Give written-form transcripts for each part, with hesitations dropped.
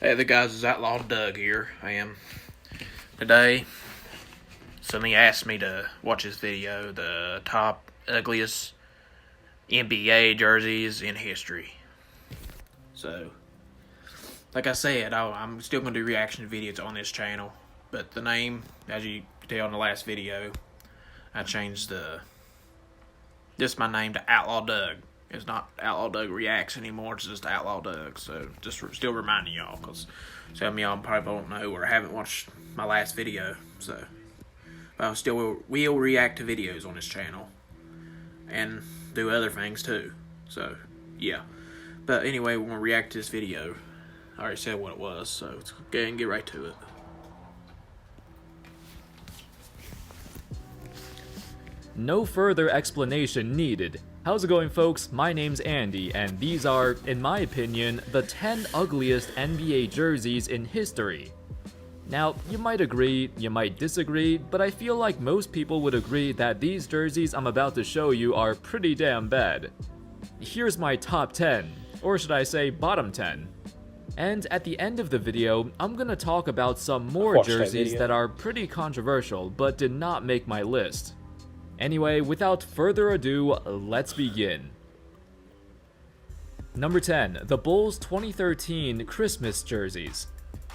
Hey the guys, it's Outlaw Doug here. I am today. Somebody asked me to watch this video, the top ugliest NBA jerseys in history. So, like I said, I'm still going to do reaction videos on this channel, but the name, as you could tell in the last video, I changed my name to Outlaw Doug. It's not Outlaw Doug Reacts anymore, it's just Outlaw Doug. So, just still reminding y'all, because some of y'all probably don't know or haven't watched my last video. So, but I still will react to videos on this channel. And do other things too. So, yeah. But anyway, we're going to react to this video. I already said what it was, so let's go ahead and get right to it. No further explanation needed. How's it going, folks? My name's Andy, and these are, in my opinion, the 10 ugliest NBA jerseys in history. Now, you might agree, you might disagree, but I feel like most people would agree that these jerseys I'm about to show you are pretty damn bad. Here's my top 10, or should I say bottom 10. And at the end of the video, I'm gonna talk about some more jerseys that are pretty controversial, but did not make my list. Anyway, without further ado, let's begin. Number 10, the Bulls 2013 Christmas jerseys.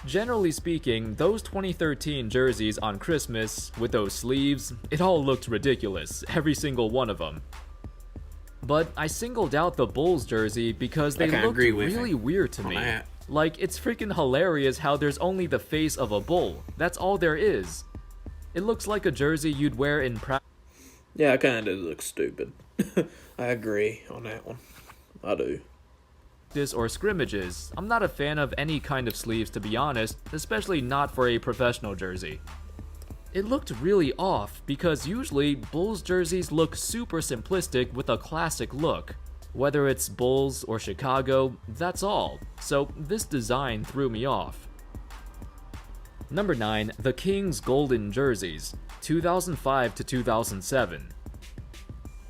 Generally speaking, those 2013 jerseys on Christmas, with those sleeves, it all looked ridiculous, every single one of them. But I singled out the Bulls jersey because they looked really weird to me. Like, it's freaking hilarious how there's only the face of a bull. That's all there is. It looks like a jersey you'd wear in practice. Yeah, it kind of looks stupid. I agree on that one. I do. Or scrimmages. I'm not a fan of any kind of sleeves, to be honest, especially not for a professional jersey. It looked really off because usually Bulls jerseys look super simplistic with a classic look. Whether it's Bulls or Chicago, that's all. So this design threw me off. Number 9, the Kings golden jerseys, 2005 to 2007.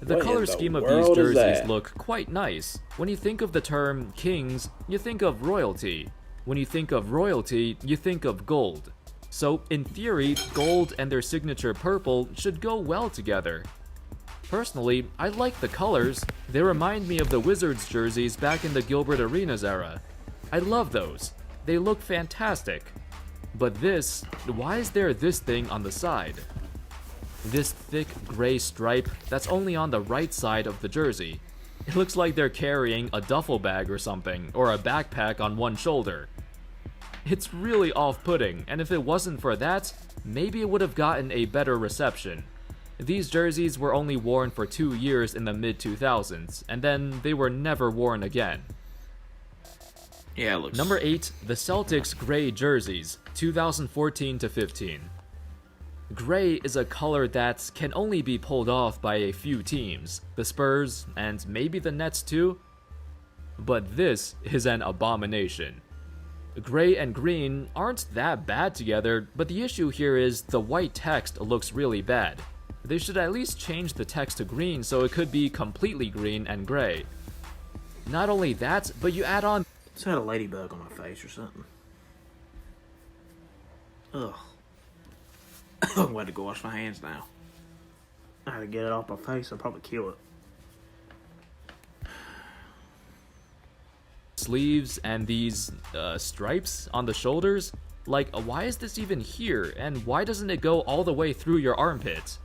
The color scheme of these jerseys look quite nice. When you think of the term Kings, you think of royalty. When you think of royalty, you think of gold. So, in theory, gold and their signature purple should go well together. Personally, I like the colors. They remind me of the Wizards jerseys back in the Gilbert Arenas era. I love those. They look fantastic. But this, why is there this thing on the side? This thick gray stripe that's only on the right side of the jersey. It looks like they're carrying a duffel bag or something, or a backpack on one shoulder. It's really off-putting, and if it wasn't for that, maybe it would have gotten a better reception. These jerseys were only worn for 2 years in the mid-2000s, and then they were never worn again. Yeah, it looks... Number 8, the Celtics gray jerseys, 2014 to 15. Gray is a color that can only be pulled off by a few teams, the Spurs, and maybe the Nets too. But this is an abomination. Gray and green aren't that bad together, but the issue here is the white text looks really bad. They should at least change the text to green so it could be completely green and gray. Not only that, but you add on... It's had a ladybug on my face or something. Ugh. I'm going to go wash my hands now. I had to get it off my face, I'll probably kill it. Sleeves and these stripes on the shoulders. Like, why is this even here? And why doesn't it go all the way through your armpit?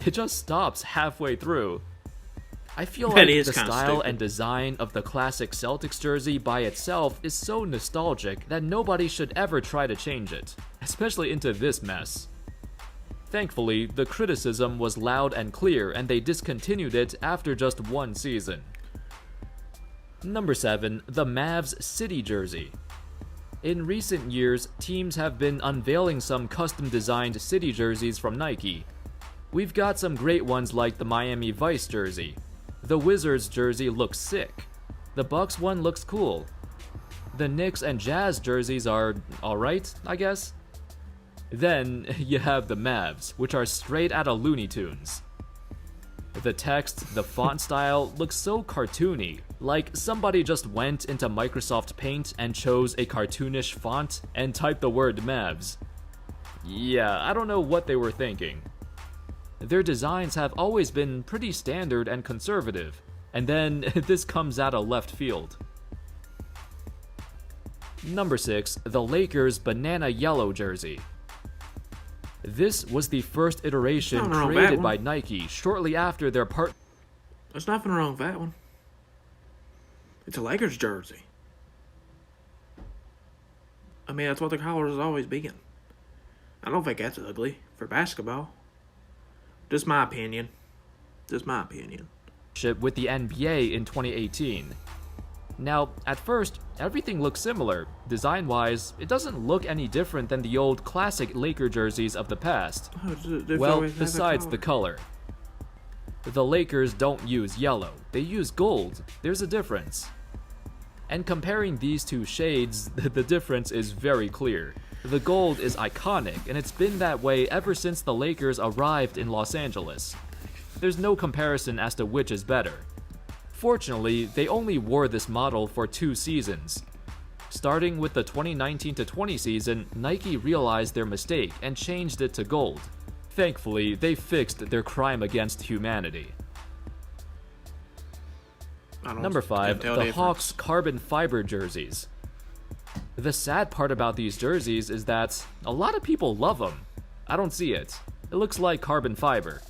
It just stops halfway through. I feel like the style and design of the classic Celtics jersey by itself is so nostalgic that nobody should ever try to change it, especially into this mess. Thankfully, the criticism was loud and clear and they discontinued it after just one season. Number 7, the Mavs City jersey. In recent years, teams have been unveiling some custom-designed city jerseys from Nike. We've got some great ones like the Miami Vice jersey. The Wizards jersey looks sick. The Bucks one looks cool. The Knicks and Jazz jerseys are alright, I guess. Then you have the Mavs, which are straight out of Looney Tunes. The text, the font style looks so cartoony, like somebody just went into Microsoft Paint and chose a cartoonish font and typed the word Mavs. Yeah, I don't know what they were thinking. Their designs have always been pretty standard and conservative, and then this comes out of left field. Number 6, the Lakers banana yellow jersey. This was the first iteration created by Nike shortly after their part. There's nothing wrong with that one. It's a Lakers jersey. I mean, that's what the colors has always been. I don't think that's ugly for basketball. Just my opinion. Just my opinion. With the NBA in 2018. Now, at first, everything looks similar. Design-wise, it doesn't look any different than the old classic Laker jerseys of the past. Well, besides the color. The Lakers don't use yellow, they use gold. There's a difference. And comparing these two shades, the difference is very clear. The gold is iconic, and it's been that way ever since the Lakers arrived in Los Angeles. There's no comparison as to which is better. Fortunately, they only wore this model for 2 seasons. Starting with the 2019-20 season, Nike realized their mistake and changed it to gold. Thankfully, they fixed their crime against humanity. Number 5, the Hawks carbon fiber jerseys. The sad part about these jerseys is that a lot of people love them. I don't see it. It looks like carbon fiber.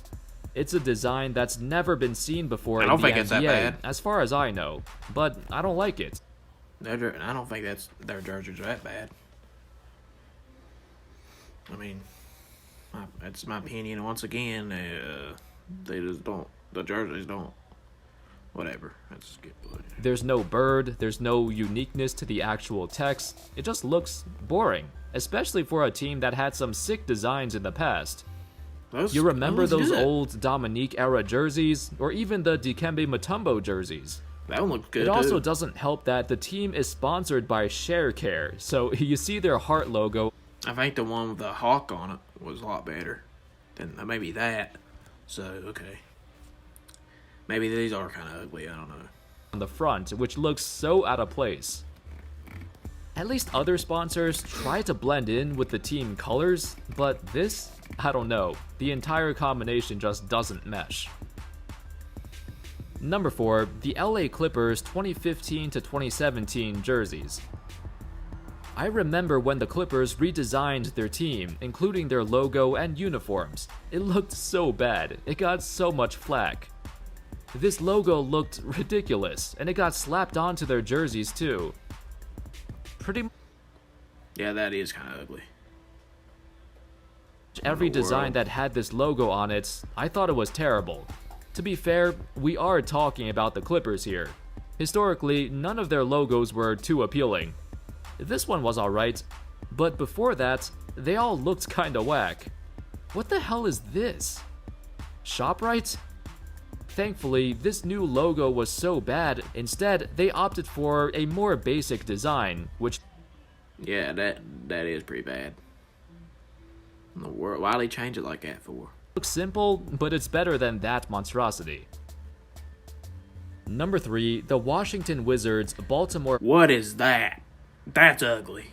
It's a design that's never been seen before in the NBA, as far as I know, but I don't like it. I don't think their jerseys are that bad. I mean, that's my opinion. Once again, they just don't. The jerseys don't. Whatever. Let's skip it. There's no bird. There's no uniqueness to the actual text. It just looks boring, especially for a team that had some sick designs in the past. You remember those old Dominique-era jerseys, or even the Dikembe Mutombo jerseys? That one looks good, It also doesn't help that the team is sponsored by Sharecare, so you see their heart logo. I think the one with the hawk on it was a lot better than maybe that. So, okay. Maybe these are kind of ugly, I don't know. On the front, which looks so out of place. At least other sponsors try to blend in with the team colors, but this, I don't know. The entire combination just doesn't mesh. Number 4, the LA Clippers 2015-2017 jerseys. I remember when the Clippers redesigned their team, including their logo and uniforms. It looked so bad, it got so much flack. This logo looked ridiculous, and it got slapped onto their jerseys too. Yeah, that is kind of ugly. Every design that had this logo on it, I thought it was terrible. To be fair, we are talking about the Clippers here. Historically, none of their logos were too appealing. This one was alright, but before that, they all looked kinda whack. What the hell is this? ShopRite? Thankfully, this new logo was so bad, instead, they opted for a more basic design, which... Yeah, that is pretty bad. In the world, why they change it like that for? Looks simple, but it's better than that monstrosity. Number 3, the Washington Wizards Baltimore... What is that? That's ugly.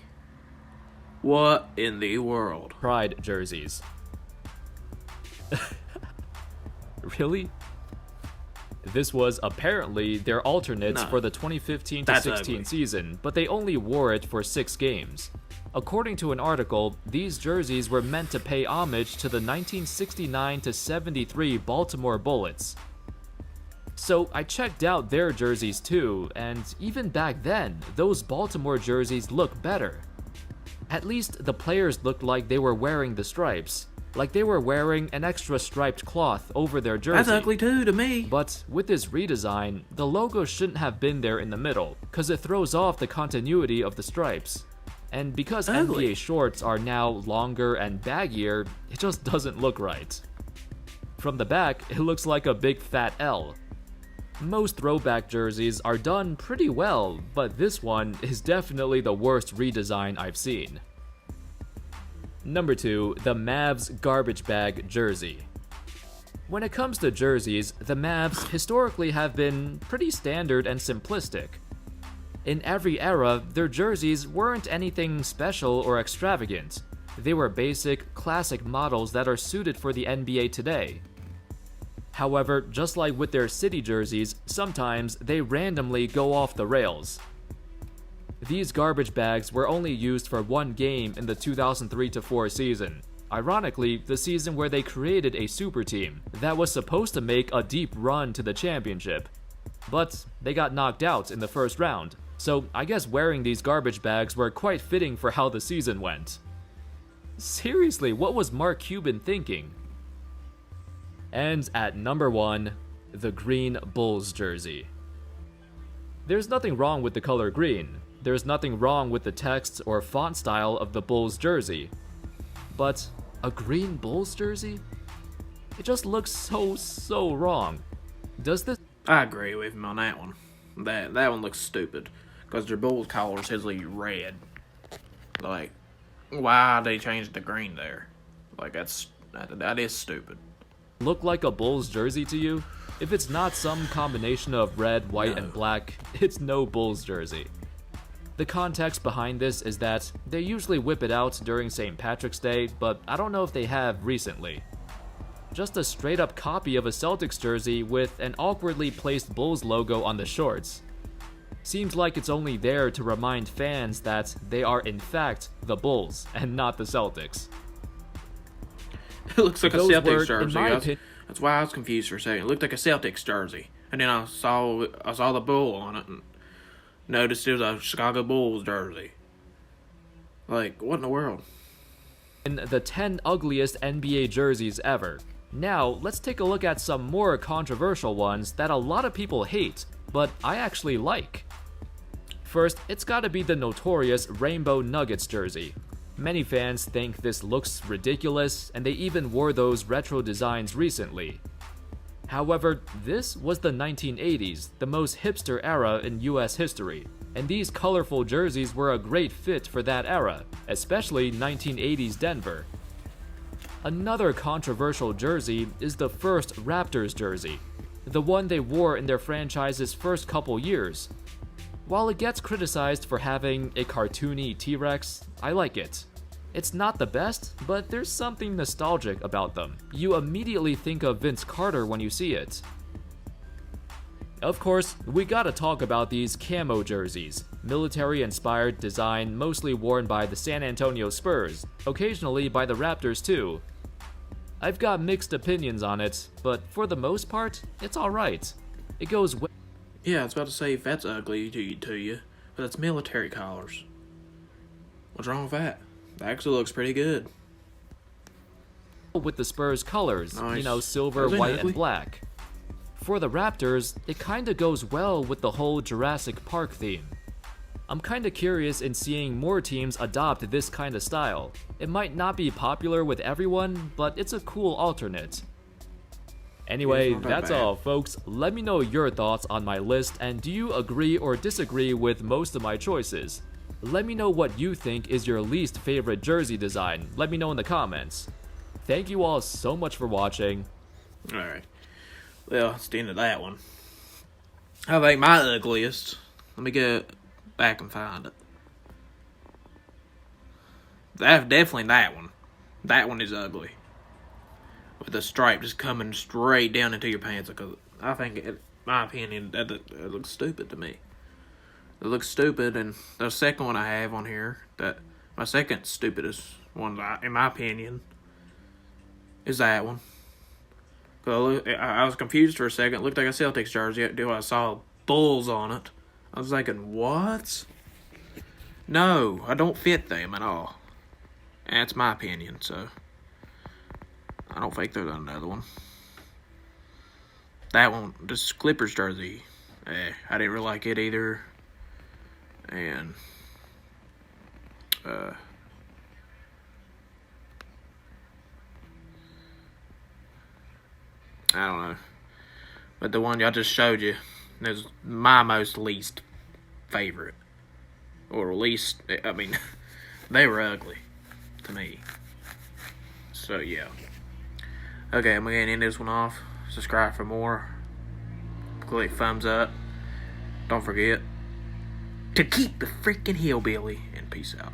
What in the world? Pride jerseys. Really? This was apparently their alternates for the 2015-16 season, but they only wore it for 6 games. According to an article, these jerseys were meant to pay homage to the 1969-73 Baltimore Bullets. So I checked out their jerseys too, and even back then, those Baltimore jerseys look better. At least the players looked like they were wearing the stripes. Like they were wearing an extra striped cloth over their jersey. That's ugly too to me. But with this redesign, the logo shouldn't have been there in the middle, cause it throws off the continuity of the stripes. And because NBA shorts are now longer and baggier, it just doesn't look right. From the back, it looks like a big fat L. Most throwback jerseys are done pretty well, but this one is definitely the worst redesign I've seen. Number 2, the Mavs garbage bag jersey. When it comes to jerseys, the Mavs historically have been pretty standard and simplistic. In every era, their jerseys weren't anything special or extravagant. They were basic, classic models that are suited for the NBA today. However, just like with their city jerseys, sometimes they randomly go off the rails. These garbage bags were only used for one game in the 2003-04 season. Ironically, the season where they created a super team that was supposed to make a deep run to the championship. But they got knocked out in the first round, so I guess wearing these garbage bags were quite fitting for how the season went. Seriously, what was Mark Cuban thinking? And at number 1, the green Bulls jersey. There's nothing wrong with the color green. There's nothing wrong with the text or font style of the Bulls jersey. But a green Bulls jersey? It just looks so wrong. Does this... I agree with him on that one. That one looks stupid. Because their Bulls colors is red. Like, why they changed the green there? Like, that is stupid. Look like a Bulls jersey to you? If it's not some combination of red, white, and black, it's no Bulls jersey. The context behind this is that they usually whip it out during St. Patrick's Day, but I don't know if they have recently. Just a straight up copy of a Celtics jersey with an awkwardly placed Bulls logo on the shorts. Seems like it's only there to remind fans that they are in fact the Bulls and not the Celtics. It looks like Those a Celtics were, jersey. That's why I was confused for a second. It looked like a Celtics jersey. And then I saw the bull on it and noticed it was a Chicago Bulls jersey. Like, what in the world? In the 10 ugliest NBA jerseys ever. Now, let's take a look at some more controversial ones that a lot of people hate, but I actually like. First, it's gotta be the notorious Rainbow Nuggets jersey. Many fans think this looks ridiculous, and they even wore those retro designs recently. However, this was the 1980s, the most hipster era in US history, and these colorful jerseys were a great fit for that era, especially 1980s Denver. Another controversial jersey is the first Raptors jersey, the one they wore in their franchise's first couple years. While it gets criticized for having a cartoony T-Rex, I like it. It's not the best, but there's something nostalgic about them. You immediately think of Vince Carter when you see it. Of course, we gotta talk about these camo jerseys, military-inspired design mostly worn by the San Antonio Spurs, occasionally by the Raptors too. I've got mixed opinions on it, but for the most part, it's alright. It goes well. Yeah, I was about to say if that's ugly to you, but that's military collars. What's wrong with that? It actually looks pretty good. With the Spurs colors, Nice. Silver, white, Exactly. and black. For the Raptors, it kinda goes well with the whole Jurassic Park theme. I'm kinda curious in seeing more teams adopt this kinda style. It might not be popular with everyone, but it's a cool alternate. Anyway, It's not that that's bad. all, folks. Let me know your thoughts on my list, and do you agree or disagree with most of my choices? Let me know what you think is your least favorite jersey design. Let me know in the comments. Thank you all so much for watching. Alright. Well, it's the end of that one. I think my ugliest. Let me go back and find it. Definitely that one. That one is ugly. With the stripe just coming straight down into your pants. Because I think, in my opinion, it looks stupid to me. It looks stupid, and the second one I have on here, that my second stupidest one, in my opinion, is that one. I was confused for a second. It looked like a Celtics jersey until I saw Bulls on it. I was thinking, what? No, I don't fit them at all. And that's my opinion, so I don't think there's another one. That one, this Clippers jersey, I didn't really like it either. And I don't know. But the one y'all just showed you is my most least favorite. Or least, I mean, they were ugly to me. So, yeah. Okay, I'm going to end this one off. Subscribe for more. Click thumbs up. Don't forget to keep the freaking hillbilly. And peace out.